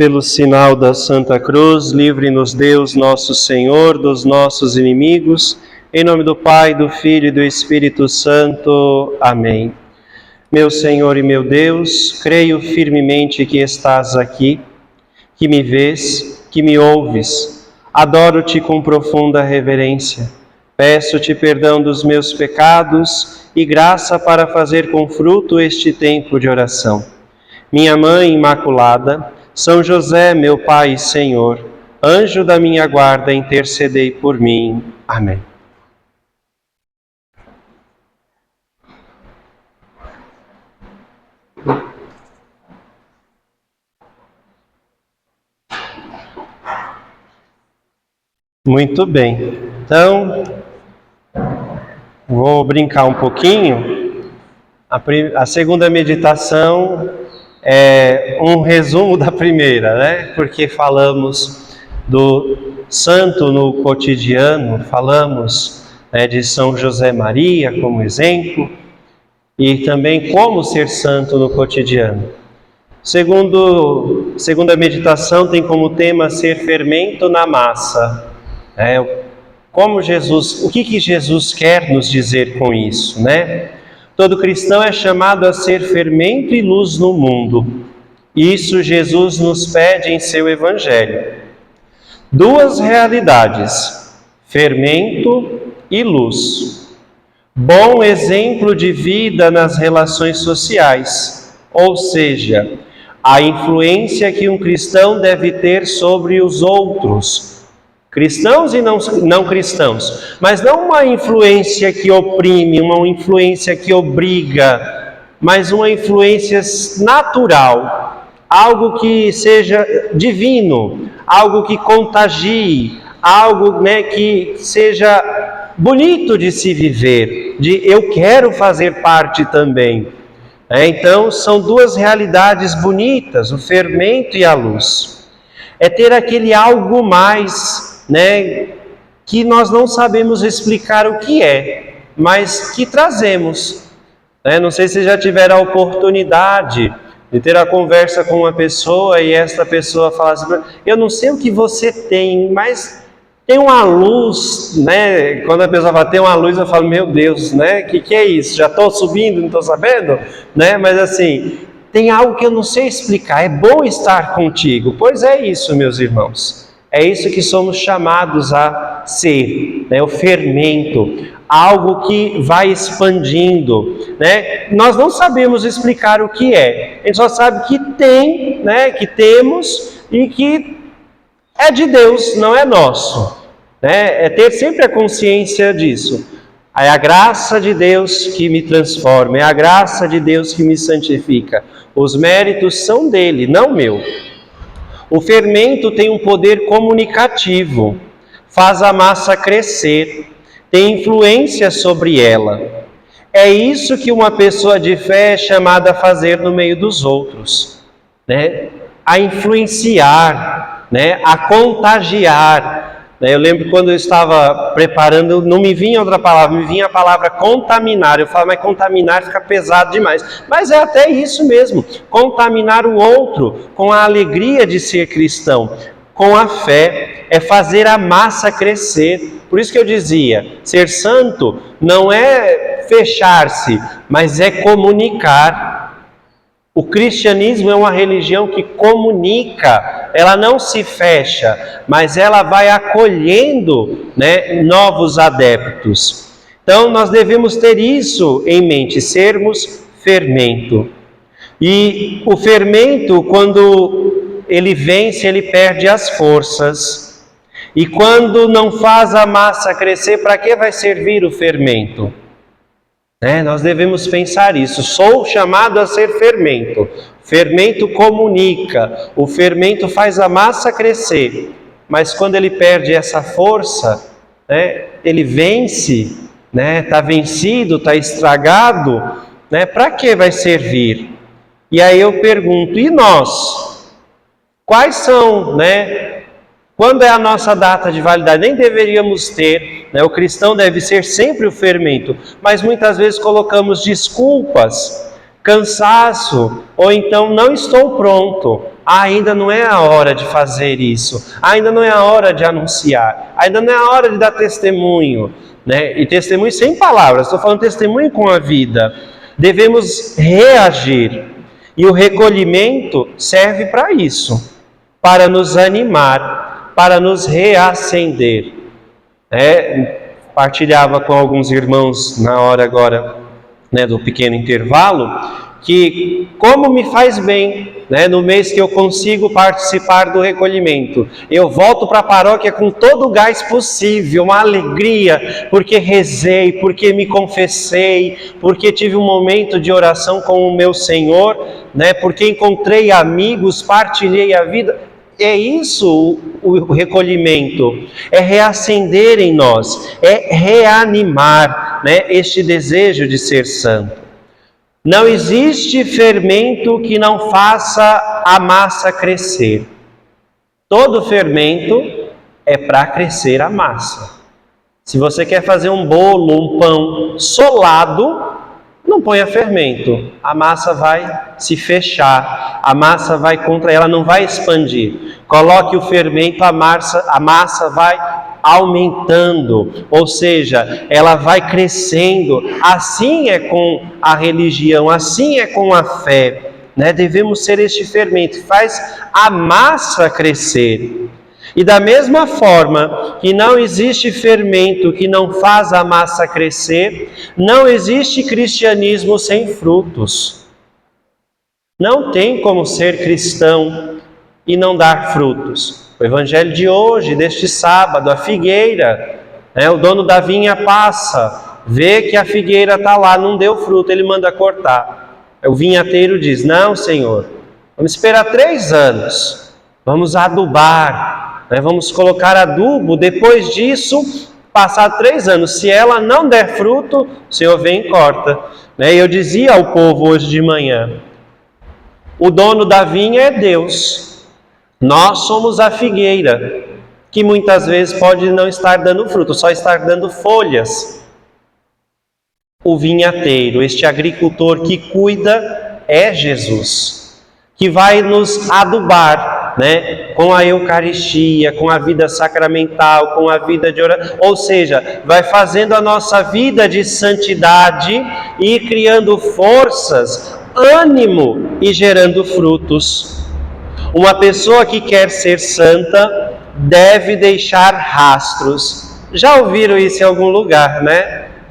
Pelo sinal da Santa Cruz, livre-nos Deus, nosso Senhor, dos nossos inimigos. Em nome do Pai, do Filho e do Espírito Santo. Amém. Meu Senhor e meu Deus, creio firmemente que estás aqui, que me vês, que me ouves. Adoro-te com profunda reverência. Peço-te perdão dos meus pecados e graça para fazer com fruto este tempo de oração. Minha Mãe Imaculada, São José, meu Pai e Senhor, anjo da minha guarda, intercedei por mim. Amém. Muito bem. Então, vou brincar um pouquinho. A segunda meditação é um resumo da primeira, né? Porque falamos do santo no cotidiano, falamos de São José Maria como exemplo e também como ser santo no cotidiano. Segunda meditação tem como tema ser fermento na massa. O que Jesus quer nos dizer com isso, né? Todo cristão é chamado a ser fermento e luz no mundo. Isso Jesus nos pede em seu Evangelho. Duas realidades, fermento e luz. Bom exemplo de vida nas relações sociais, ou seja, a influência que um cristão deve ter sobre os outros, cristãos e não cristãos, mas não uma influência que oprime, uma influência que obriga, mas uma influência natural, algo que seja divino, algo que contagie, algo que seja bonito de se viver, de eu quero fazer parte também. Então são duas realidades bonitas, o fermento e a luz. É ter aquele algo mais, que nós não sabemos explicar o que é, mas que trazemos. Não sei se já tiveram a oportunidade de ter a conversa com uma pessoa e esta pessoa fala assim: eu não sei o que você tem, mas tem uma luz, Quando a pessoa fala, tem uma luz, eu falo, meu Deus, que é isso? Já estou subindo, não estou sabendo? Mas assim, tem algo que eu não sei explicar, é bom estar contigo. Pois é isso, meus irmãos. É isso que somos chamados a ser, o fermento, algo que vai expandindo, Nós não sabemos explicar o que é, a gente só sabe que tem, que temos e que é de Deus, não é nosso, É ter sempre a consciência disso. É a graça de Deus que me transforma, é a graça de Deus que me santifica. Os méritos são dele, não meu. O fermento tem um poder comunicativo, faz a massa crescer, tem influência sobre ela. É isso que uma pessoa de fé é chamada a fazer no meio dos outros, a influenciar, a contagiar. Eu lembro quando eu estava preparando, não me vinha outra palavra, me vinha a palavra contaminar. Eu falo, mas contaminar fica pesado demais. Mas é até isso mesmo, contaminar o outro com a alegria de ser cristão, com a fé, é fazer a massa crescer. Por isso que eu dizia, ser santo não é fechar-se, mas é comunicar. O cristianismo é uma religião que comunica, ela não se fecha, mas ela vai acolhendo novos adeptos. Então nós devemos ter isso em mente, sermos fermento. E o fermento, quando ele vence, ele perde as forças. E quando não faz a massa crescer, para que vai servir o fermento? Nós devemos pensar isso. Sou chamado a ser fermento. Fermento comunica. O fermento faz a massa crescer. Mas quando ele perde essa força, ele vence, está vencido, está estragado, para que vai servir? E aí eu pergunto, e nós? Quais são, Quando é a nossa data de validade? Nem deveríamos ter, O cristão deve ser sempre o fermento, mas muitas vezes colocamos desculpas, cansaço, ou então não estou pronto, ainda não é a hora de fazer isso, ainda não é a hora de anunciar, ainda não é a hora de dar testemunho, né? E testemunho sem palavras, estou falando testemunho com a vida. Devemos reagir, e o recolhimento serve para isso, para nos animar, para nos reacender. Partilhava com alguns irmãos na hora agora, do pequeno intervalo, que como me faz bem, no mês que eu consigo participar do recolhimento, eu volto para a paróquia com todo o gás possível, uma alegria, porque rezei, porque me confessei, porque tive um momento de oração com o meu Senhor, porque encontrei amigos, partilhei a vida. É isso o recolhimento, é reacender em nós, é reanimar, este desejo de ser santo. Não existe fermento que não faça a massa crescer. Todo fermento é para crescer a massa. Se você quer fazer um bolo, um pão solado, não ponha fermento. A massa vai se fechar, a massa vai contrair, ela não vai expandir. Coloque o fermento, a massa vai aumentando, ou seja, ela vai crescendo. Assim é com a religião, assim é com a fé, Devemos ser este fermento que faz a massa crescer. E da mesma forma que não existe fermento que não faz a massa crescer, não existe cristianismo sem frutos. Não tem como ser cristão e não dar frutos. O evangelho de hoje, deste sábado, a figueira, o dono da vinha passa, vê que a figueira está lá, não deu fruto, ele manda cortar. O vinhateiro diz: não, Senhor, vamos esperar 3 anos, vamos adubar, vamos colocar adubo, depois disso, passar 3 anos, se ela não der fruto, o Senhor vem e corta. Eu dizia ao povo hoje de manhã, o dono da vinha é Deus. Nós somos a figueira, que muitas vezes pode não estar dando fruto, só estar dando folhas. O vinhateiro, este agricultor que cuida, é Jesus, que vai nos adubar, com a Eucaristia, com a vida sacramental, com a vida de oração, ou seja, vai fazendo a nossa vida de santidade e criando forças, ânimo e gerando frutos. Uma pessoa que quer ser santa deve deixar rastros. Já ouviram isso em algum lugar,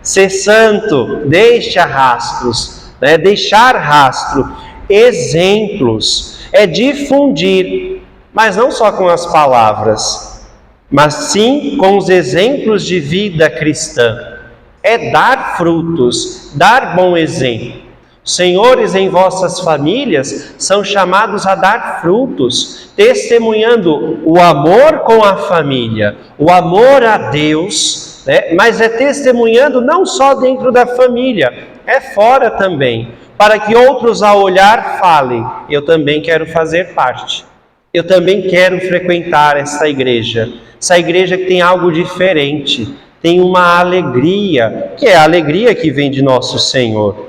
Ser santo, deixa rastros, Deixar rastro, exemplos, é difundir, mas não só com as palavras, mas sim com os exemplos de vida cristã. É dar frutos, dar bom exemplo. Senhores em vossas famílias são chamados a dar frutos, testemunhando o amor com a família, o amor a Deus, mas é testemunhando não só dentro da família, é fora também, para que outros ao olhar falem: eu também quero fazer parte, eu também quero frequentar essa igreja que tem algo diferente, tem uma alegria, que é a alegria que vem de nosso Senhor.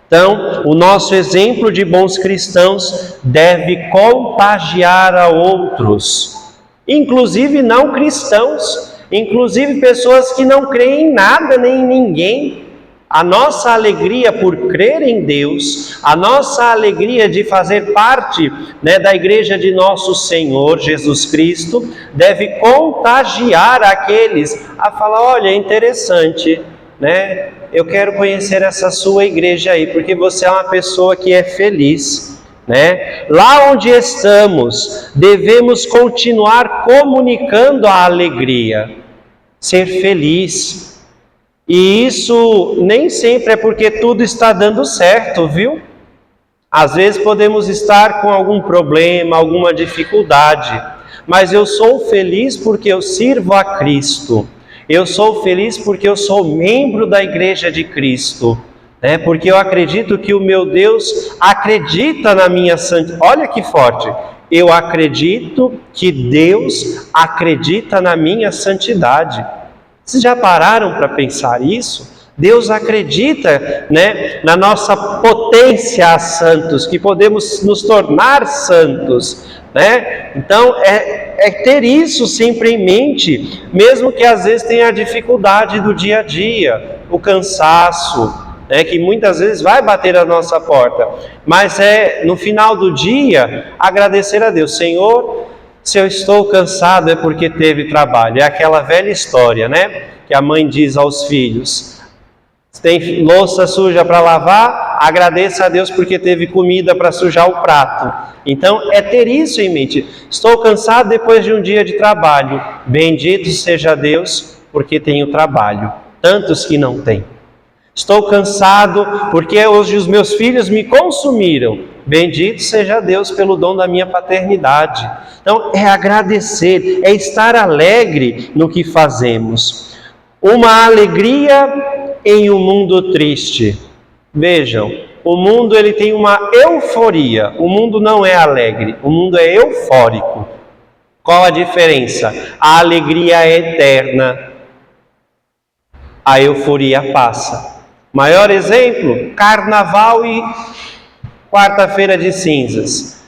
Então, o nosso exemplo de bons cristãos deve contagiar a outros, inclusive não cristãos, inclusive pessoas que não creem em nada nem em ninguém. A nossa alegria por crer em Deus, a nossa alegria de fazer parte, da igreja de nosso Senhor Jesus Cristo, deve contagiar aqueles a falar: olha, é interessante, eu quero conhecer essa sua igreja aí, porque você é uma pessoa que é feliz, Lá onde estamos, devemos continuar comunicando a alegria, ser feliz. E isso nem sempre é porque tudo está dando certo, viu? Às vezes podemos estar com algum problema, alguma dificuldade, mas eu sou feliz porque eu sirvo a Cristo. Eu sou feliz porque eu sou membro da Igreja de Cristo, porque eu acredito que o meu Deus acredita na minha santidade. Olha que forte! Eu acredito que Deus acredita na minha santidade. Vocês já pararam para pensar isso? Deus acredita, né, na nossa potência a santos, que podemos nos tornar santos, né? Então é ter isso sempre em mente, mesmo que às vezes tenha a dificuldade do dia a dia, o cansaço, né, que muitas vezes vai bater a nossa porta, mas no final do dia agradecer a Deus. Senhor, se eu estou cansado é porque teve trabalho. É aquela velha história, né, que a mãe diz aos filhos: tem louça suja para lavar, agradeça a Deus porque teve comida para sujar o prato. Então é ter isso em mente. Estou cansado depois de um dia de trabalho, bendito seja Deus porque tenho trabalho, tantos que não têm. Estou cansado porque hoje os meus filhos me consumiram, bendito seja Deus pelo dom da minha paternidade. Então é agradecer, é estar alegre no que fazemos. Uma alegria em um mundo triste. Vejam, o mundo ele tem uma euforia, o mundo não é alegre, o mundo é eufórico. Qual a diferença? A alegria é eterna, a euforia passa. Maior exemplo, carnaval e quarta-feira de cinzas.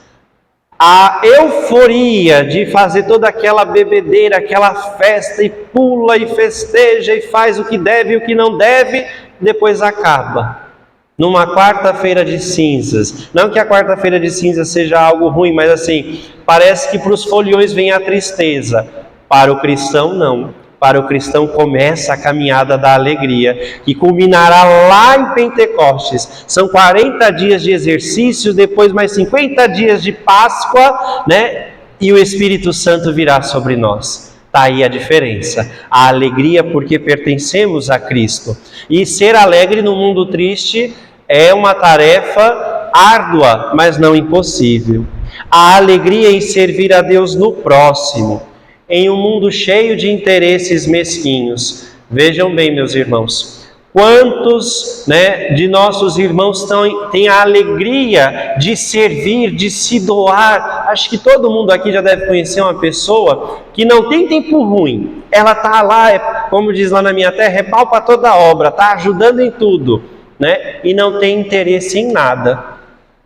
A euforia de fazer toda aquela bebedeira, aquela festa, e pula e festeja e faz o que deve e o que não deve, depois acaba. Numa quarta-feira de cinzas. Não que a quarta-feira de cinzas seja algo ruim, mas assim, parece que para os foliões vem a tristeza. Para o cristão, não. Para o cristão começa a caminhada da alegria, que culminará lá em Pentecostes. São 40 dias de exercício, depois mais 50 dias de Páscoa, né? E o Espírito Santo virá sobre nós. Está aí a diferença. A alegria porque pertencemos a Cristo. E ser alegre no mundo triste é uma tarefa árdua, mas não impossível. A alegria em servir a Deus no próximo. Em um mundo cheio de interesses mesquinhos. Vejam bem, meus irmãos, quantos, né, de nossos irmãos têm a alegria de servir, de se doar. Acho que todo mundo aqui já deve conhecer uma pessoa que não tem tempo ruim. Ela está lá, como diz lá na minha terra, é pau para toda obra, está ajudando em tudo, né, e não tem interesse em nada.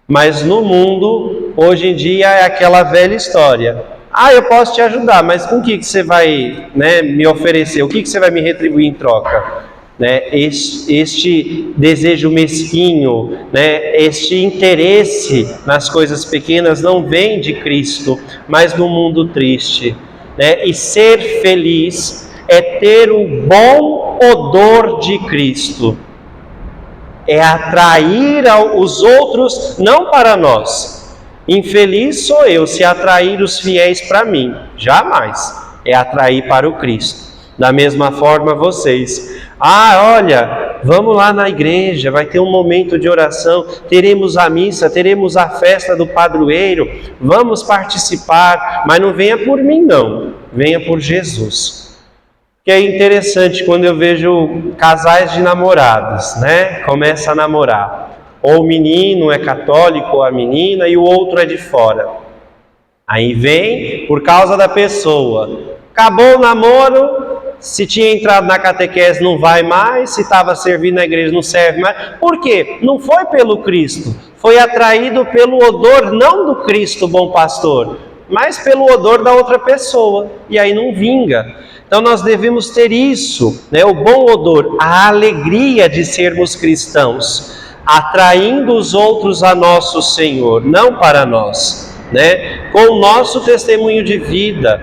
Mas no mundo, hoje em dia, é aquela velha história. Eu posso te ajudar, mas com o que você vai, né, me oferecer? O que você vai me retribuir em troca? Né, este desejo mesquinho, né, este interesse nas coisas pequenas não vem de Cristo, mas do mundo triste. Né? E ser feliz é ter o bom odor de Cristo. É atrair os outros, não para nós. Infeliz sou eu se atrair os fiéis para mim. Jamais. É atrair para o Cristo. Da mesma forma vocês. Olha, vamos lá na igreja, vai ter um momento de oração, teremos a missa, teremos a festa do padroeiro, vamos participar, mas não venha por mim não, venha por Jesus. Que é interessante quando eu vejo casais de namorados, né? Começa a namorar. Ou o menino é católico, ou a menina, e o outro é de fora. Aí vem, por causa da pessoa. Acabou o namoro, se tinha entrado na catequese não vai mais, se estava servindo na igreja não serve mais. Por quê? Não foi pelo Cristo, foi atraído pelo odor, não do Cristo, bom pastor, mas pelo odor da outra pessoa. E aí não vinga. Então nós devemos ter isso, né? O bom odor, a alegria de sermos cristãos, atraindo os outros a nosso Senhor, não para nós, né? Com o nosso testemunho de vida,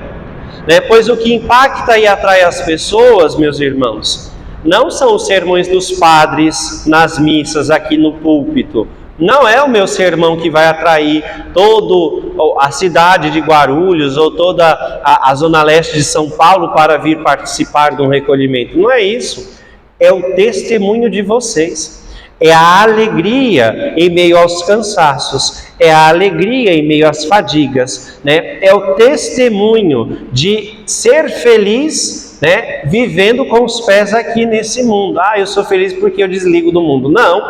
né? Pois o que impacta e atrai as pessoas, meus irmãos, não são os sermões dos padres nas missas aqui no púlpito, não é o meu sermão que vai atrair toda a cidade de Guarulhos ou toda a zona leste de São Paulo para vir participar de um recolhimento, não é isso, é o testemunho de vocês. É a alegria em meio aos cansaços, é a alegria em meio às fadigas, né? É o testemunho de ser feliz, né? Vivendo com os pés aqui nesse mundo. Eu sou feliz porque eu desligo do mundo. Não,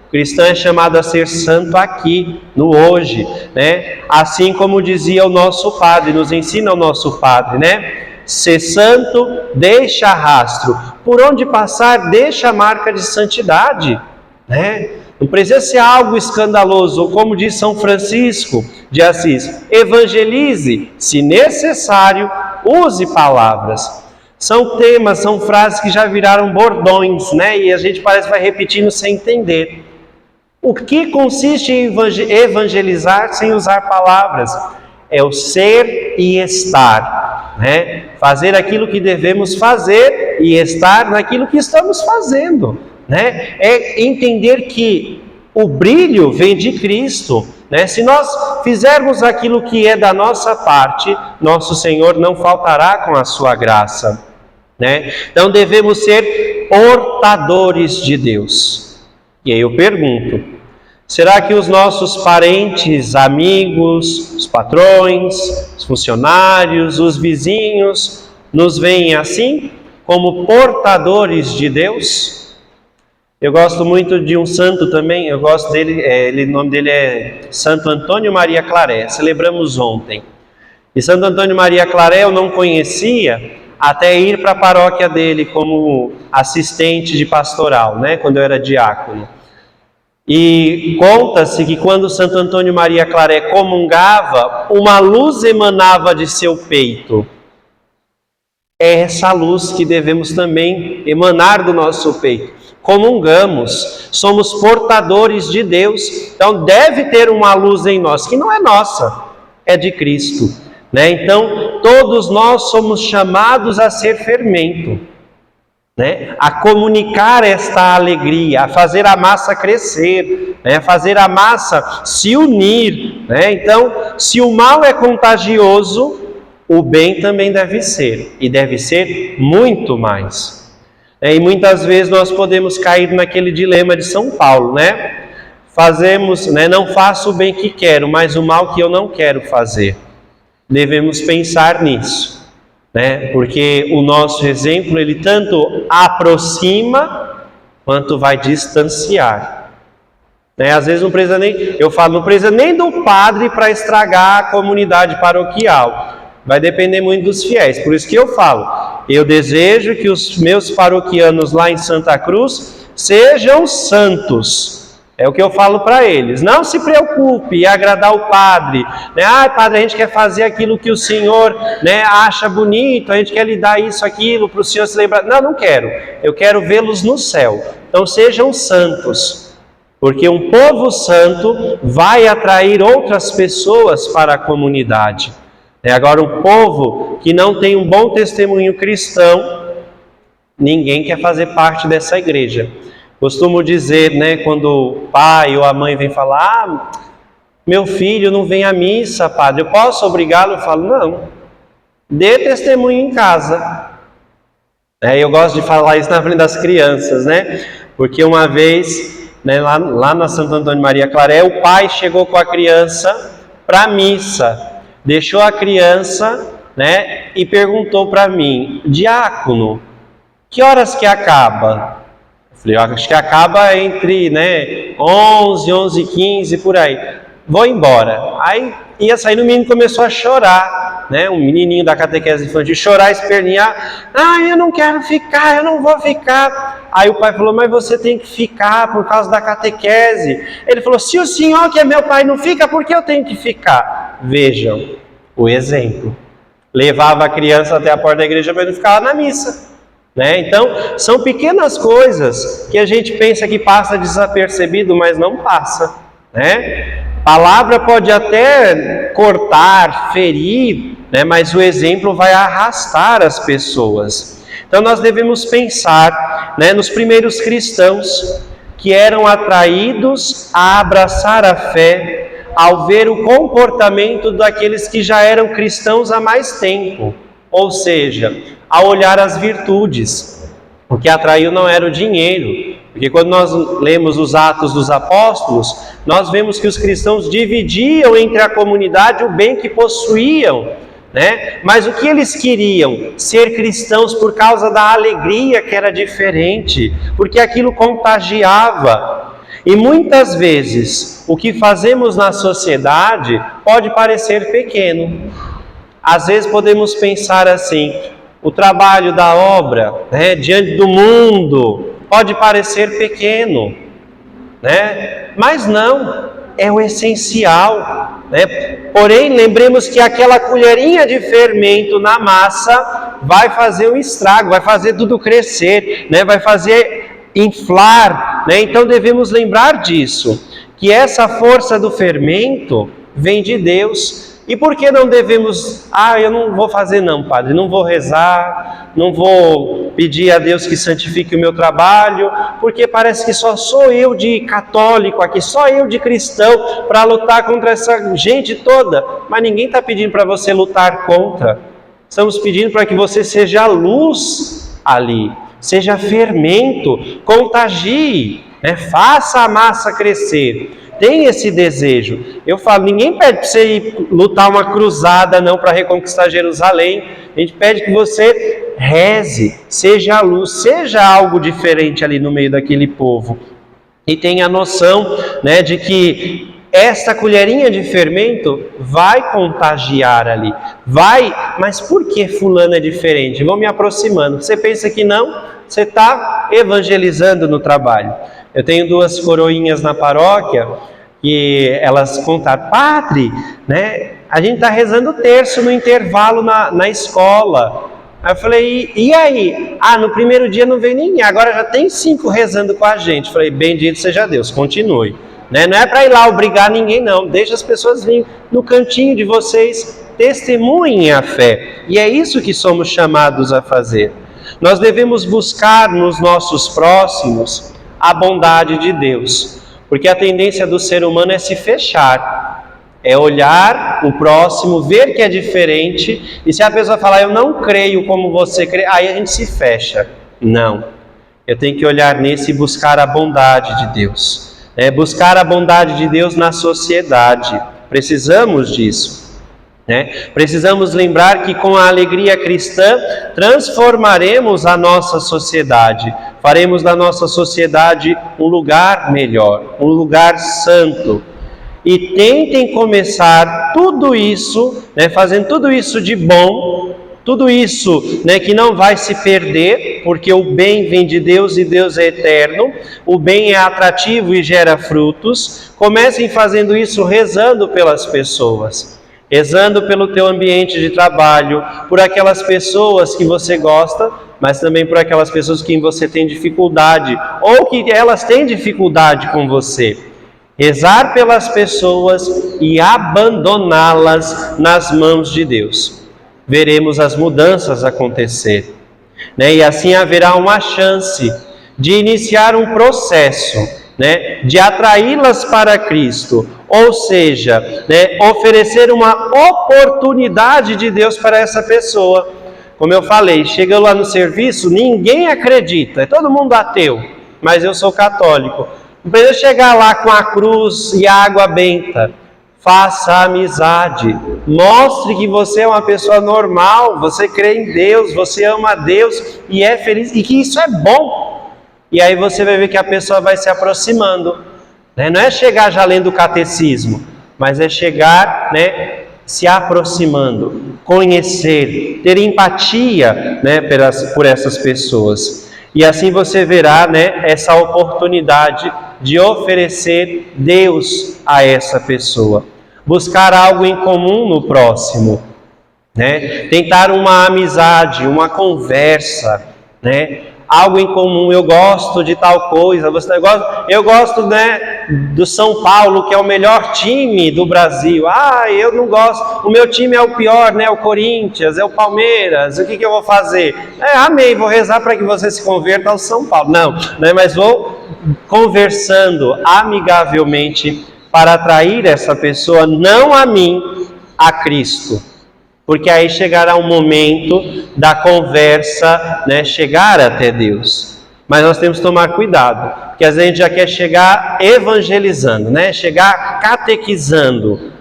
o cristão é chamado a ser santo aqui, no hoje, né? Assim como dizia o nosso padre, nos ensina o nosso padre, né? Ser santo deixa rastro. Por onde passar, deixa a marca de santidade, né? Não precisa ser algo escandaloso, ou como diz São Francisco de Assis, evangelize, se necessário, use palavras. São temas, são frases que já viraram bordões, né? E a gente parece que vai repetindo sem entender. O que consiste em evangelizar sem usar palavras? É o ser e estar, né? Fazer aquilo que devemos fazer e estar naquilo que estamos fazendo, né? É entender que o brilho vem de Cristo, né? Se nós fizermos aquilo que é da nossa parte, nosso Senhor não faltará com a sua graça, né? Então devemos ser portadores de Deus. E aí eu pergunto, será que os nossos parentes, amigos, os patrões, os funcionários, os vizinhos, nos veem assim, como portadores de Deus? Eu gosto muito de um santo também, eu gosto dele, o nome dele é Santo Antônio Maria Claret, celebramos ontem. E Santo Antônio Maria Claret eu não conhecia até ir para a paróquia dele como assistente de pastoral, né, quando eu era diácono. E conta-se que quando Santo Antônio Maria Claret comungava, uma luz emanava de seu peito. É essa luz que devemos também emanar do nosso peito. Comungamos, somos portadores de Deus, então deve ter uma luz em nós, que não é nossa, é de Cristo, né? Então, todos nós somos chamados a ser fermento, né? A comunicar esta alegria, a fazer a massa crescer, né? A fazer a massa se unir, né? Então, se o mal é contagioso, o bem também deve ser, e deve ser muito mais. E muitas vezes nós podemos cair naquele dilema de São Paulo, né? Fazemos, né? Não faço o bem que quero, mas o mal que eu não quero fazer. Devemos pensar nisso, né? Porque o nosso exemplo, ele tanto aproxima, quanto vai distanciar. Né? Às vezes não precisa nem, eu falo, não precisa nem do padre para estragar a comunidade paroquial. Vai depender muito dos fiéis, por isso que eu falo, eu desejo que os meus paroquianos lá em Santa Cruz sejam santos, é o que eu falo para eles, não se preocupe em agradar o padre, né? Padre, a gente quer fazer aquilo que o senhor, né, acha bonito, a gente quer lhe dar isso, aquilo, para o senhor se lembrar, não quero, eu quero vê-los no céu, então sejam santos, porque um povo santo vai atrair outras pessoas para a comunidade. Agora, um povo que não tem um bom testemunho cristão, ninguém quer fazer parte dessa igreja. Costumo dizer, né, quando o pai ou a mãe vem falar, meu filho não vem à missa, padre, eu posso obrigá-lo? Eu falo, não, dê testemunho em casa. Eu gosto de falar isso na frente das crianças, né, porque uma vez, né, lá na Santo Antônio Maria Claret, o pai chegou com a criança para a missa. Deixou a criança, né, e perguntou para mim, diácono, que horas que acaba? Eu falei, acho que acaba entre, né, 11, 11h15, por aí. Vou embora. Aí ia sair, o menino começou a chorar, né, um menininho da catequese infantil, chorar, espernear. Eu não quero ficar, eu não vou ficar. Aí o pai falou, mas você tem que ficar por causa da catequese. Ele falou, se o senhor que é meu pai não fica, por que eu tenho que ficar? Vejam o exemplo. Levava a criança até a porta da igreja, mas não ficava na missa, né? Então, são pequenas coisas que a gente pensa que passa desapercebido, mas não passa, né? Palavra pode até cortar, ferir, né? Mas o exemplo vai arrastar as pessoas. Então nós devemos pensar, né, nos primeiros cristãos que eram atraídos a abraçar a fé ao ver o comportamento daqueles que já eram cristãos há mais tempo, ou seja, a olhar as virtudes. O que atraiu não era o dinheiro, porque quando nós lemos os Atos dos Apóstolos, nós vemos que os cristãos dividiam entre a comunidade o bem que possuíam, né? Mas o que eles queriam? Ser cristãos por causa da alegria que era diferente, porque aquilo contagiava. E muitas vezes o que fazemos na sociedade pode parecer pequeno. Às vezes podemos pensar assim, o trabalho da obra, né, diante do mundo, pode parecer pequeno, né? Mas não, é o essencial, né? Porém, lembremos que aquela colherinha de fermento na massa vai fazer um estrago, vai fazer tudo crescer, né? Vai fazer inflar, né? Então devemos lembrar disso, que essa força do fermento vem de Deus. E por que não devemos, eu não vou fazer não, padre, não vou rezar, não vou pedir a Deus que santifique o meu trabalho, porque parece que só sou eu de católico aqui, só eu de cristão para lutar contra essa gente toda. Mas ninguém está pedindo para você lutar contra, estamos pedindo para que você seja luz ali, seja fermento, contagie, né? Faça a massa crescer. Tem esse desejo. Eu falo, ninguém pede para você ir lutar uma cruzada não para reconquistar Jerusalém. A gente pede que você reze, seja a luz, seja algo diferente ali no meio daquele povo. E tenha a noção, né, de que esta colherinha de fermento vai contagiar ali. Mas por que fulano é diferente? Vão me aproximando. Você pensa que não? Você está evangelizando no trabalho. Eu tenho 2 coroinhas na paróquia e elas contaram, padre, né, a gente está rezando o terço no intervalo na escola. Aí eu falei, e aí? No primeiro dia não veio ninguém, agora já tem 5 rezando com a gente. Eu falei, bendito seja Deus, continue. Né? Não é para ir lá obrigar ninguém não, deixa as pessoas virem no cantinho de vocês, testemunhem a fé. E é isso que somos chamados a fazer. Nós devemos buscar nos nossos próximos a bondade de Deus, porque a tendência do ser humano é se fechar, é olhar o próximo, ver que é diferente, e se a pessoa falar, eu não creio como você crê, aí a gente se fecha. Não, eu tenho que olhar nesse e buscar a bondade de Deus, buscar a bondade de Deus na sociedade, precisamos disso. Precisamos lembrar que com a alegria cristã transformaremos a nossa sociedade, faremos da nossa sociedade um lugar melhor, um lugar santo. E tentem começar tudo isso, fazendo tudo isso de bom, tudo isso que não vai se perder, porque o bem vem de Deus e Deus é eterno, o bem é atrativo e gera frutos. Comecem fazendo isso rezando pelas pessoas. Rezando pelo teu ambiente de trabalho, por aquelas pessoas que você gosta, mas também por aquelas pessoas com quem você tem dificuldade, ou que elas têm dificuldade com você. Rezar pelas pessoas e abandoná-las nas mãos de Deus. Veremos as mudanças acontecer, e assim haverá uma chance de iniciar um processo, de atraí-las para Cristo, ou seja, oferecer uma oportunidade de Deus para essa pessoa. Como eu falei, chega lá no serviço, ninguém acredita, é todo mundo ateu, mas eu sou católico. Não precisa chegar lá com a cruz e a água benta. Faça amizade, mostre que você é uma pessoa normal, você crê em Deus, você ama a Deus e é feliz, e que isso é bom. E aí você vai ver que a pessoa vai se aproximando. Não é chegar já lendo o catecismo, mas é chegar se aproximando, conhecer, ter empatia por essas pessoas. E assim você verá essa oportunidade de oferecer Deus a essa pessoa. Buscar algo em comum no próximo. Tentar uma amizade, uma conversa, algo em comum. Eu gosto de tal coisa, eu gosto do São Paulo, que é o melhor time do Brasil. Eu não gosto, o meu time é o pior, o Corinthians, é o Palmeiras, o que eu vou fazer? Amém, vou rezar para que você se converta ao São Paulo. Não, mas vou conversando amigavelmente para atrair essa pessoa, não a mim, a Cristo. Porque aí chegará um momento da conversa, chegar até Deus. Mas nós temos que tomar cuidado, porque às vezes a gente já quer chegar evangelizando, chegar catequizando.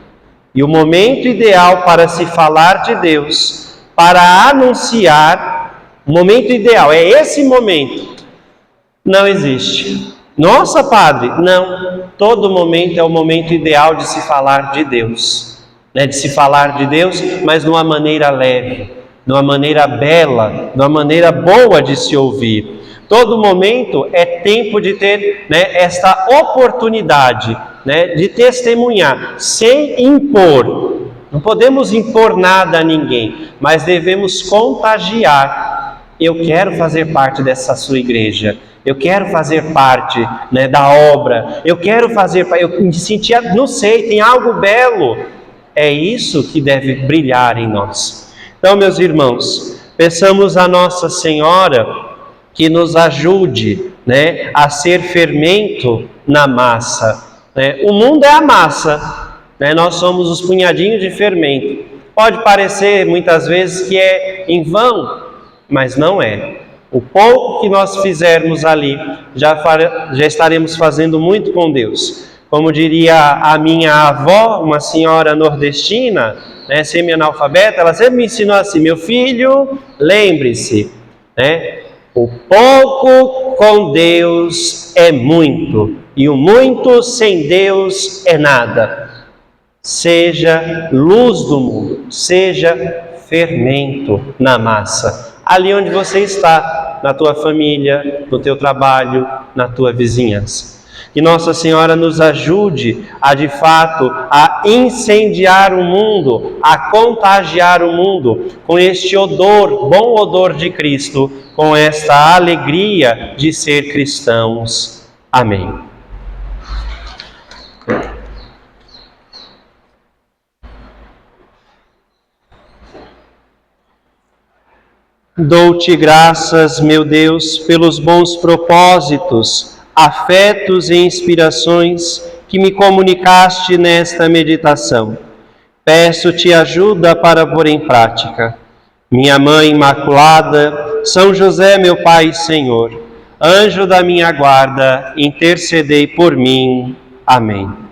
E o momento ideal para se falar de Deus, para anunciar, o momento ideal, é esse momento. Não existe. Nossa, padre, não. Todo momento é o momento ideal de se falar de Deus. De se falar de Deus, mas de uma maneira leve, de uma maneira bela, de uma maneira boa de se ouvir. Todo momento é tempo de ter, esta oportunidade, de testemunhar, sem impor. Não podemos impor nada a ninguém, mas devemos contagiar. Eu quero fazer parte dessa sua igreja. Eu quero fazer parte, da obra. Eu quero fazer, eu me sentia, não sei, tem algo belo. É isso que deve brilhar em nós. Então, meus irmãos, peçamos a Nossa Senhora que nos ajude, a ser fermento na massa. O mundo é a massa, nós somos os punhadinhos de fermento. Pode parecer muitas vezes que é em vão, mas não é. O pouco que nós fizermos ali, já estaremos fazendo muito com Deus. Como diria a minha avó, uma senhora nordestina, semi-analfabeta, ela sempre me ensinou assim: meu filho, lembre-se, o pouco com Deus é muito, e o muito sem Deus é nada. Seja luz do mundo, seja fermento na massa, ali onde você está, na tua família, no teu trabalho, na tua vizinhança. Que Nossa Senhora nos ajude a, de fato, a incendiar o mundo, a contagiar o mundo com este odor, bom odor de Cristo, com esta alegria de ser cristãos. Amém. Dou-te graças, meu Deus, pelos bons propósitos, afetos e inspirações que me comunicaste nesta meditação. Peço-te ajuda para pôr em prática. Minha Mãe Imaculada, São José, meu Pai e Senhor, anjo da minha guarda, intercedei por mim. Amém.